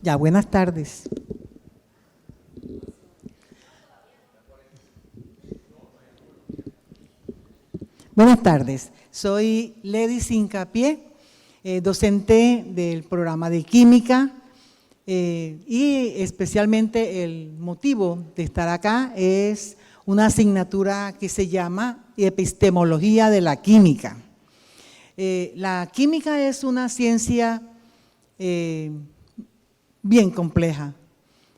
Ya, buenas tardes. Buenas tardes, soy Ledis Hincapié, docente del programa de Química y especialmente el motivo de estar acá es una asignatura que se llama Epistemología de la Química. La química es una ciencia bien compleja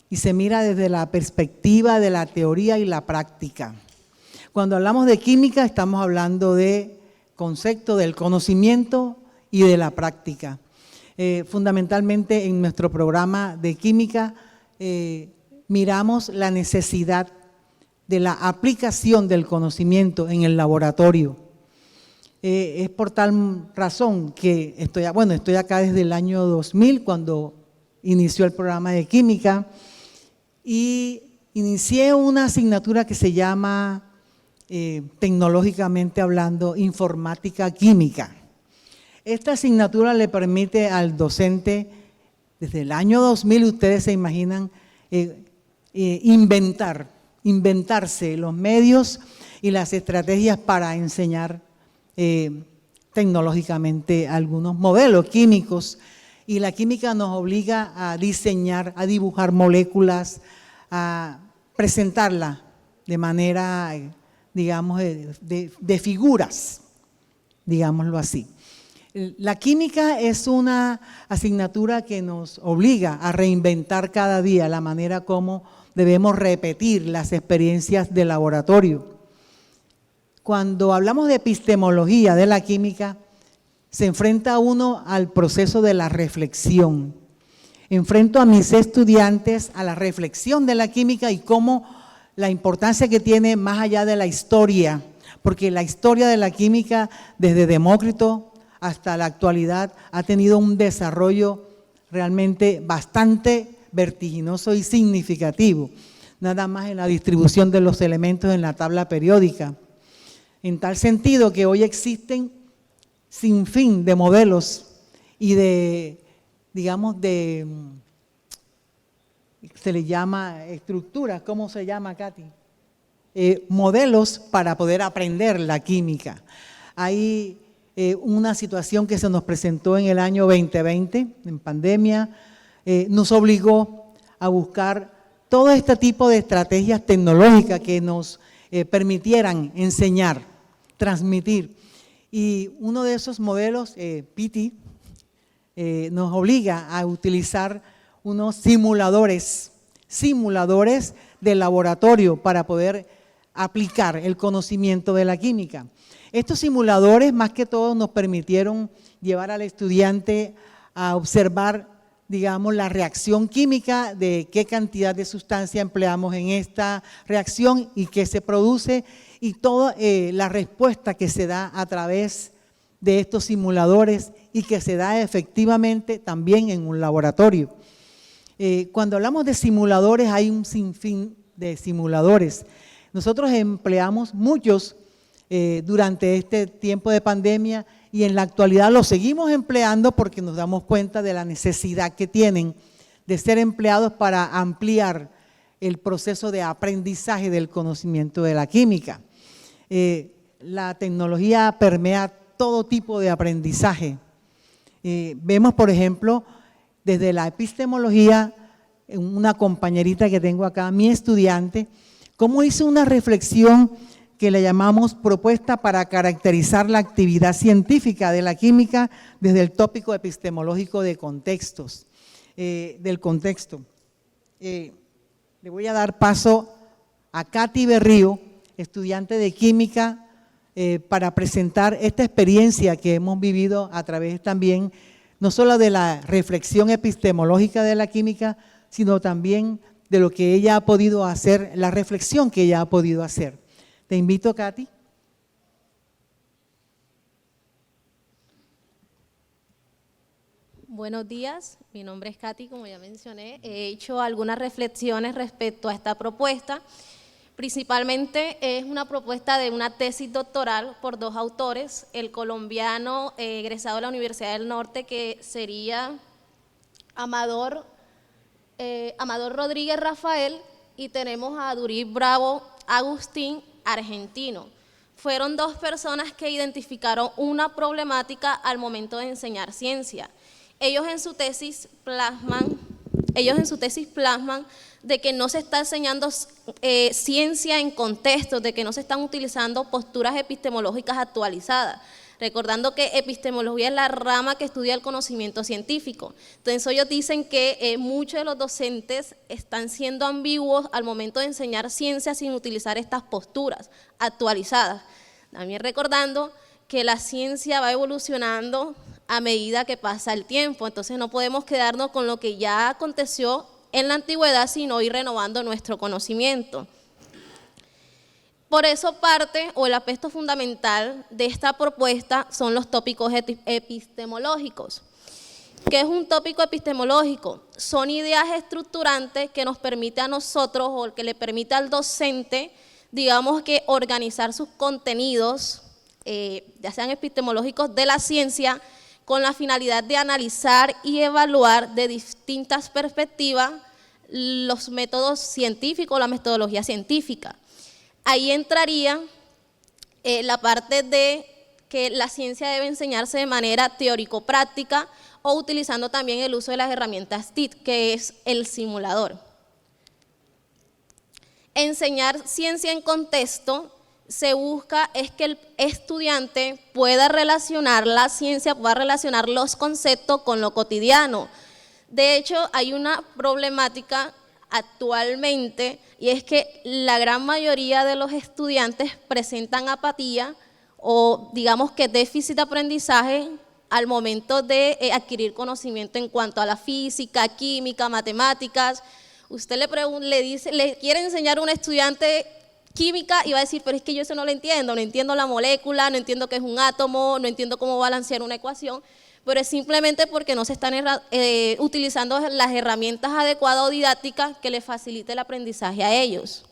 y se mira desde la perspectiva de la teoría y la práctica. Cuando hablamos de química estamos hablando de concepto del conocimiento y de la práctica. Fundamentalmente en nuestro programa de química miramos la necesidad de la aplicación del conocimiento en el laboratorio. Es por tal razón que estoy acá desde el año 2000 cuando inició el programa de química y inicié una asignatura que se llama tecnológicamente hablando, informática química. Esta asignatura le permite al docente, desde el año 2000, ustedes se imaginan, inventarse los medios y las estrategias para enseñar tecnológicamente algunos modelos químicos. Y la química nos obliga a diseñar, a dibujar moléculas, a presentarlas de manera digamos, de figuras, digámoslo así. La química es una asignatura que nos obliga a reinventar cada día la manera como debemos repetir las experiencias de laboratorio. Cuando hablamos de epistemología de la química, se enfrenta uno al proceso de la reflexión. Enfrento a mis estudiantes a la reflexión de la química y cómo la importancia que tiene más allá de la historia, porque la historia de la química desde Demócrito hasta la actualidad ha tenido un desarrollo realmente bastante vertiginoso y significativo, nada más en la distribución de los elementos en la tabla periódica. En tal sentido que hoy existen sin fin de modelos y de, digamos, se le llama estructuras, ¿cómo se llama, Katy? Modelos para poder aprender la química. Hay una situación que se nos presentó en el año 2020, en pandemia, nos obligó a buscar todo este tipo de estrategias tecnológicas que nos permitieran enseñar, transmitir. Y uno de esos modelos, PT, nos obliga a utilizar unos simuladores de laboratorio para poder aplicar el conocimiento de la química. Estos simuladores más que todo nos permitieron llevar al estudiante a observar, digamos, la reacción química de qué cantidad de sustancia empleamos en esta reacción y qué se produce y toda la respuesta que se da a través de estos simuladores y que se da efectivamente también en un laboratorio. Cuando hablamos de simuladores, hay un sinfín de simuladores. Nosotros empleamos muchos durante este tiempo de pandemia y en la actualidad los seguimos empleando porque nos damos cuenta de la necesidad que tienen de ser empleados para ampliar el proceso de aprendizaje del conocimiento de la química. La tecnología permea todo tipo de aprendizaje. Vemos, por ejemplo, desde la epistemología, una compañerita que tengo acá, mi estudiante, cómo hizo una reflexión que le llamamos propuesta para caracterizar la actividad científica de la química desde el tópico epistemológico de contextos, del contexto. Le voy a dar paso a Katy Berrío, estudiante de química, para presentar esta experiencia que hemos vivido a través también, no solo de la reflexión epistemológica de la química, sino también de lo que ella ha podido hacer, la reflexión que ella ha podido hacer. Te invito, Katy. Buenos días, mi nombre es Katy, como ya mencioné. He hecho algunas reflexiones respecto a esta propuesta. Principalmente es una propuesta de una tesis doctoral por dos autores, el colombiano egresado de la Universidad del Norte, que sería Amador Amador Rodríguez Rafael, y tenemos a Durí Bravo Agustín, argentino. Fueron dos personas que identificaron una problemática al momento de enseñar ciencia. Ellos en su tesis plasman de que no se está enseñando ciencia en contextos, de que no se están utilizando posturas epistemológicas actualizadas. Recordando que epistemología es la rama que estudia el conocimiento científico. Entonces ellos dicen que muchos de los docentes están siendo ambiguos al momento de enseñar ciencia sin utilizar estas posturas actualizadas. También recordando que la ciencia va evolucionando a medida que pasa el tiempo, entonces no podemos quedarnos con lo que ya aconteció en la antigüedad, sino ir renovando nuestro conocimiento. Por eso parte o el aspecto fundamental de esta propuesta son los tópicos epistemológicos. ¿Qué es un tópico epistemológico? Son ideas estructurantes que nos permite a nosotros o que le permite al docente, digamos que organizar sus contenidos, ya sean epistemológicos de la ciencia, con la finalidad de analizar y evaluar de distintas perspectivas los métodos científicos, la metodología científica. Ahí entraría la parte de que la ciencia debe enseñarse de manera teórico-práctica o utilizando también el uso de las herramientas TIC, que es el simulador. Enseñar ciencia en contexto se busca es que el estudiante pueda relacionar la ciencia, pueda relacionar los conceptos con lo cotidiano. De hecho, hay una problemática actualmente, y es que la gran mayoría de los estudiantes presentan apatía o digamos que déficit de aprendizaje al momento de adquirir conocimiento en cuanto a la física, química, matemáticas. Usted le quiere enseñar a un estudiante química y va a decir, pero es que yo eso no lo entiendo la molécula, no entiendo qué es un átomo, no entiendo cómo balancear una ecuación, pero es simplemente porque no se están utilizando las herramientas adecuadas o didácticas que les facilite el aprendizaje a ellos.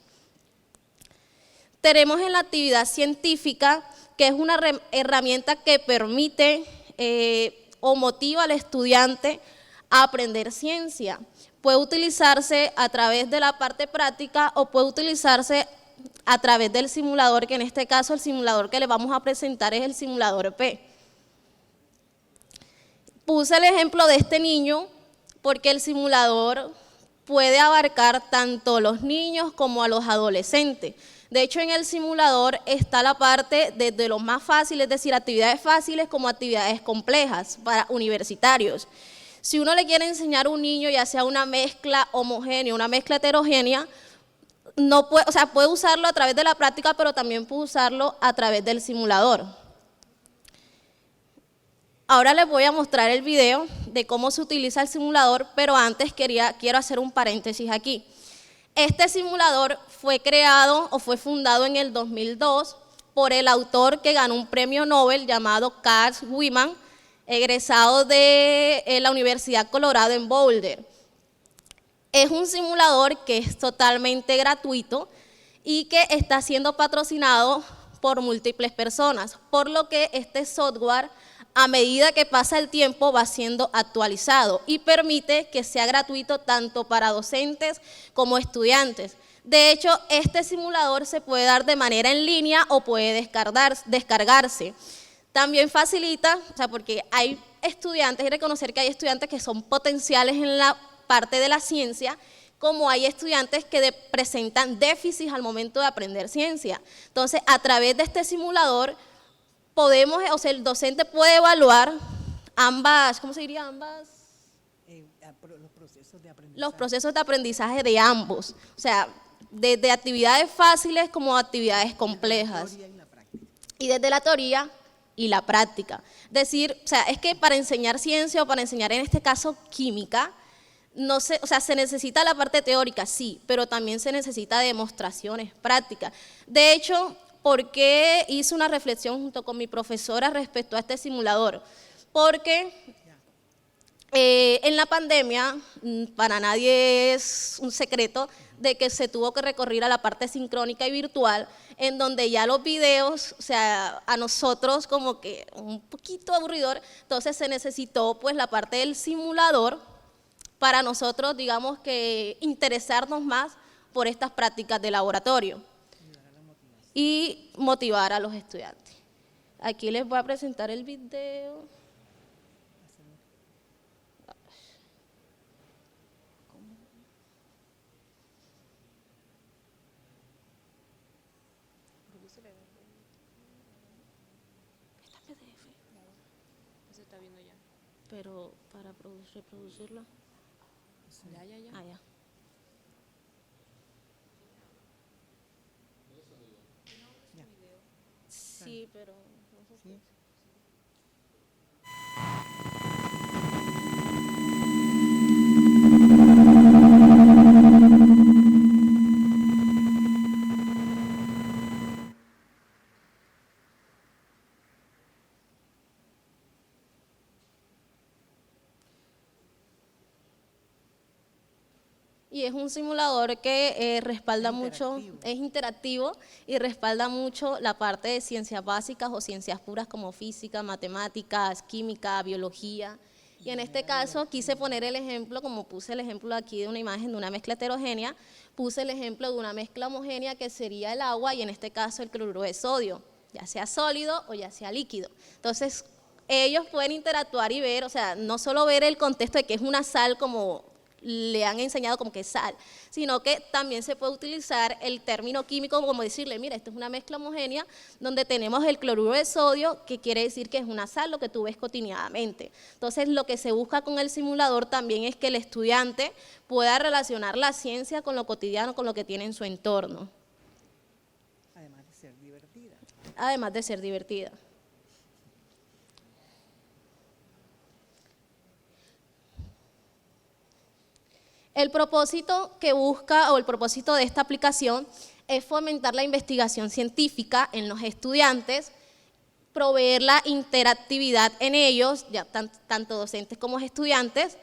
Tenemos en la actividad científica, que es una herramienta que permite o motiva al estudiante a aprender ciencia. Puede utilizarse a través de la parte práctica o puede utilizarse a través del simulador, que en este caso el simulador que le vamos a presentar es el simulador P. Puse el ejemplo de este niño porque el simulador puede abarcar tanto a los niños como a los adolescentes. De hecho, en el simulador está la parte desde lo más fácil, es decir, actividades fáciles como actividades complejas para universitarios. Si uno le quiere enseñar a un niño, ya sea una mezcla homogénea, una mezcla heterogénea, no puede, puede usarlo a través de la práctica, pero también puede usarlo a través del simulador. Ahora les voy a mostrar el video de cómo se utiliza el simulador, pero antes quiero hacer un paréntesis aquí. Este simulador fue creado o fue fundado en el 2002 por el autor que ganó un premio Nobel llamado Carl Wiman, egresado de la Universidad Colorado en Boulder. Es un simulador que es totalmente gratuito y que está siendo patrocinado por múltiples personas, por lo que este software, a medida que pasa el tiempo, va siendo actualizado y permite que sea gratuito tanto para docentes como estudiantes. De hecho, este simulador se puede dar de manera en línea o puede descargarse. También facilita, porque hay estudiantes, hay que reconocer que hay estudiantes que son potenciales en la parte de la ciencia, como hay estudiantes que presentan déficits al momento de aprender ciencia. Entonces, a través de este simulador, el docente puede evaluar ambas, ¿cómo se diría? Los procesos de aprendizaje de ambos. O sea, desde actividades fáciles como actividades complejas. Y desde la teoría y la práctica. Decir, es que para enseñar ciencia o para enseñar en este caso química, se necesita la parte teórica, sí, pero también se necesita demostraciones prácticas. De hecho, ¿por qué hice una reflexión junto con mi profesora respecto a este simulador? Porque en la pandemia, para nadie es un secreto de que se tuvo que recurrir a la parte sincrónica y virtual, en donde ya los videos, a nosotros como que un poquito aburridor, entonces se necesitó pues la parte del simulador para nosotros, digamos que interesarnos más por estas prácticas de laboratorio y motivar a los estudiantes. Aquí les voy a presentar el video. Se está viendo ya. Pero para reproducirlo. Ya. Ah, ya. Sí, pero no sé si- Y es un simulador que respalda mucho, es interactivo y respalda mucho la parte de ciencias básicas o ciencias puras como física, matemáticas, química, biología. Y en este caso quise poner el ejemplo, como puse el ejemplo aquí de una imagen de una mezcla heterogénea, puse el ejemplo de una mezcla homogénea que sería el agua y en este caso el cloruro de sodio, ya sea sólido o ya sea líquido. Entonces, ellos pueden interactuar y ver, o sea, no solo ver el contexto de que es una sal como le han enseñado como que es sal, sino que también se puede utilizar el término químico como decirle, mira, esto es una mezcla homogénea donde tenemos el cloruro de sodio, que quiere decir que es una sal, lo que tú ves cotidianamente. Entonces, lo que se busca con el simulador también es que el estudiante pueda relacionar la ciencia con lo cotidiano, con lo que tiene en su entorno. Además de ser divertida. Además de ser divertida. El propósito que busca o el propósito de esta aplicación es fomentar la investigación científica en los estudiantes, proveer la interactividad en ellos, ya tanto docentes como estudiantes,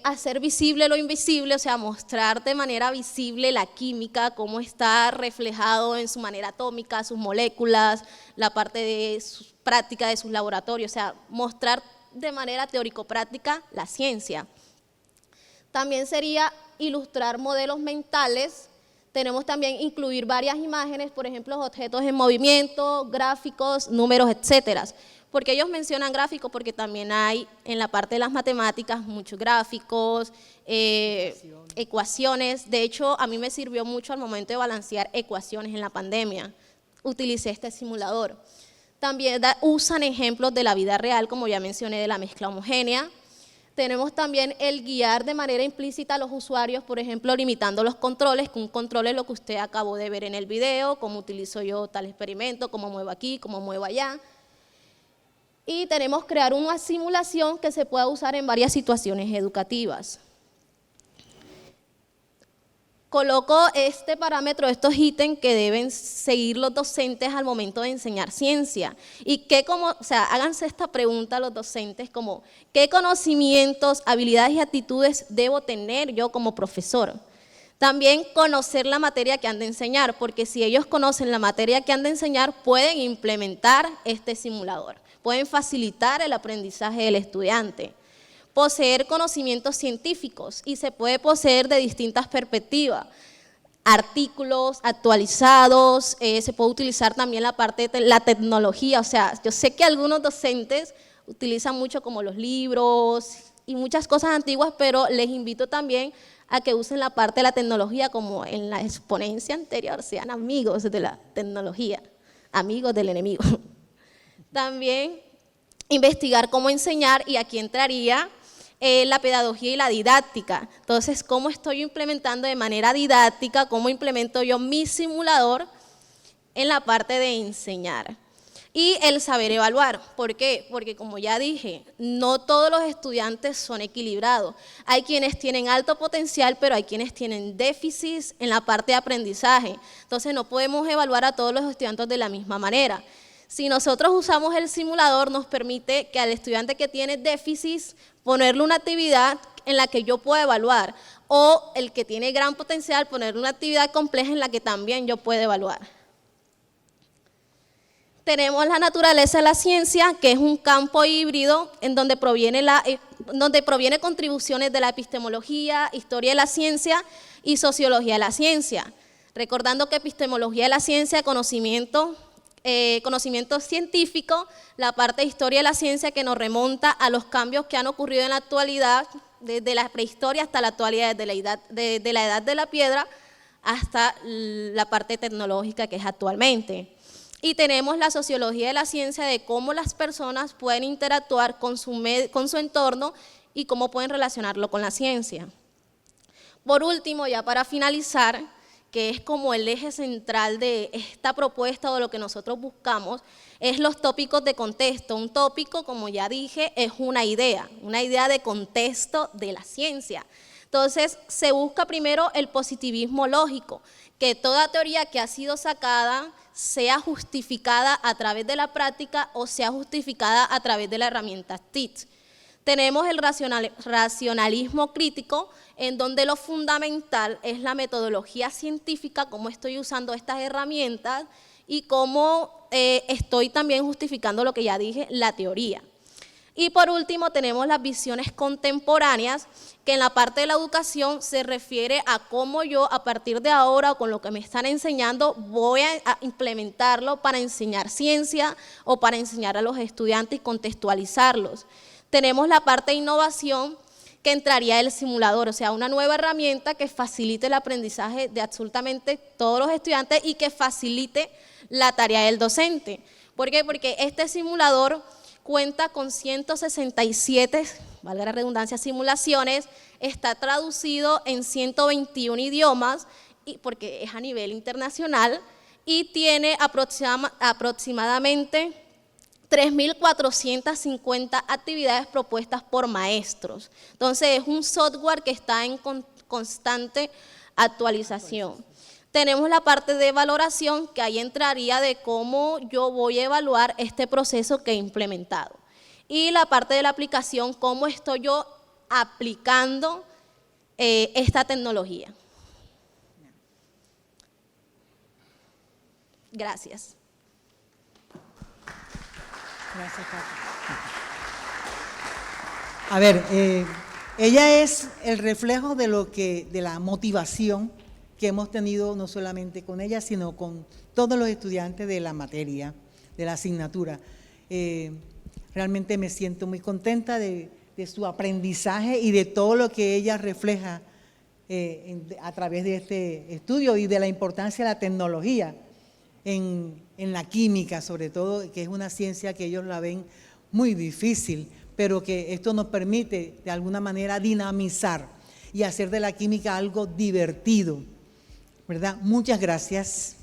hacer visible lo invisible, o sea, mostrar de manera visible la química, cómo está reflejado en su manera atómica, sus moléculas, la parte de su práctica de sus laboratorios, o sea, mostrar de manera teórico-práctica la ciencia. También sería ilustrar modelos mentales. Tenemos también incluir varias imágenes, por ejemplo, objetos en movimiento, gráficos, números, etcétera. Porque ellos mencionan gráficos porque también hay en la parte de las matemáticas muchos gráficos, ecuaciones. De hecho, a mí me sirvió mucho al momento de balancear ecuaciones en la pandemia. Utilicé este simulador. También usan ejemplos de la vida real, como ya mencioné, de la mezcla homogénea. Tenemos también el guiar de manera implícita a los usuarios, por ejemplo, limitando los controles, que un control es lo que usted acabó de ver en el video, cómo utilizo yo tal experimento, cómo muevo aquí, cómo muevo allá. Y tenemos crear una simulación que se pueda usar en varias situaciones educativas. Coloco este parámetro, estos ítems que deben seguir los docentes al momento de enseñar ciencia. Y háganse esta pregunta a los docentes como, ¿qué conocimientos, habilidades y actitudes debo tener yo como profesor? También conocer la materia que han de enseñar, porque si ellos conocen la materia que han de enseñar, pueden implementar este simulador, pueden facilitar el aprendizaje del estudiante. Poseer conocimientos científicos y se puede poseer de distintas perspectivas, artículos actualizados, se puede utilizar también la parte de la tecnología, o sea, yo sé que algunos docentes utilizan mucho como los libros y muchas cosas antiguas, pero les invito también a que usen la parte de la tecnología como en la exponencia anterior, sean amigos de la tecnología, amigos del enemigo. También investigar cómo enseñar y aquí entraría la pedagogía y la didáctica. Entonces, ¿cómo estoy implementando de manera didáctica? ¿Cómo implemento yo mi simulador en la parte de enseñar? Y el saber evaluar. ¿Por qué? Porque como ya dije, no todos los estudiantes son equilibrados. Hay quienes tienen alto potencial, pero hay quienes tienen déficits en la parte de aprendizaje. Entonces, no podemos evaluar a todos los estudiantes de la misma manera. Si nosotros usamos el simulador, nos permite que al estudiante que tiene déficits, ponerle una actividad en la que yo pueda evaluar, o el que tiene gran potencial, ponerle una actividad compleja en la que también yo pueda evaluar. Tenemos la naturaleza de la ciencia, que es un campo híbrido en donde proviene donde proviene contribuciones de la epistemología, historia de la ciencia y sociología de la ciencia. Recordando que epistemología de la ciencia, conocimiento científico, la parte de historia de la ciencia que nos remonta a los cambios que han ocurrido en la actualidad, desde la prehistoria hasta la actualidad, desde la edad de la piedra hasta la parte tecnológica que es actualmente. Y tenemos la sociología de la ciencia de cómo las personas pueden interactuar con su entorno y cómo pueden relacionarlo con la ciencia. Por último, ya para finalizar, que es como el eje central de esta propuesta o de lo que nosotros buscamos, es los tópicos de contexto. Un tópico, como ya dije, es una idea de contexto de la ciencia. Entonces, se busca primero el positivismo lógico, que toda teoría que ha sido sacada sea justificada a través de la práctica o sea justificada a través de la herramienta TEACH. Tenemos el racionalismo crítico, en donde lo fundamental es la metodología científica, cómo estoy usando estas herramientas y cómo estoy también justificando lo que ya dije, la teoría. Y por último tenemos las visiones contemporáneas, que en la parte de la educación se refiere a cómo yo a partir de ahora o con lo que me están enseñando voy a implementarlo para enseñar ciencia o para enseñar a los estudiantes y contextualizarlos. Tenemos la parte de innovación, que entraría el simulador, o sea, una nueva herramienta que facilite el aprendizaje de absolutamente todos los estudiantes y que facilite la tarea del docente. ¿Por qué? Porque este simulador cuenta con 167, valga la redundancia, simulaciones, está traducido en 121 idiomas, porque es a nivel internacional, y tiene aproximadamente 3.450 actividades propuestas por maestros. Entonces, es un software que está en constante actualización. Tenemos la parte de valoración, que ahí entraría de cómo yo voy a evaluar este proceso que he implementado. Y la parte de la aplicación, cómo estoy yo aplicando esta tecnología. Gracias. Gracias, Katy. A ver, ella es el reflejo de la motivación que hemos tenido no solamente con ella, sino con todos los estudiantes de la materia, de la asignatura. Realmente me siento muy contenta de su aprendizaje y de todo lo que ella refleja a través de este estudio y de la importancia de la tecnología en la química, sobre todo, que es una ciencia que ellos la ven muy difícil, pero que esto nos permite de alguna manera dinamizar y hacer de la química algo divertido, ¿verdad? Muchas gracias.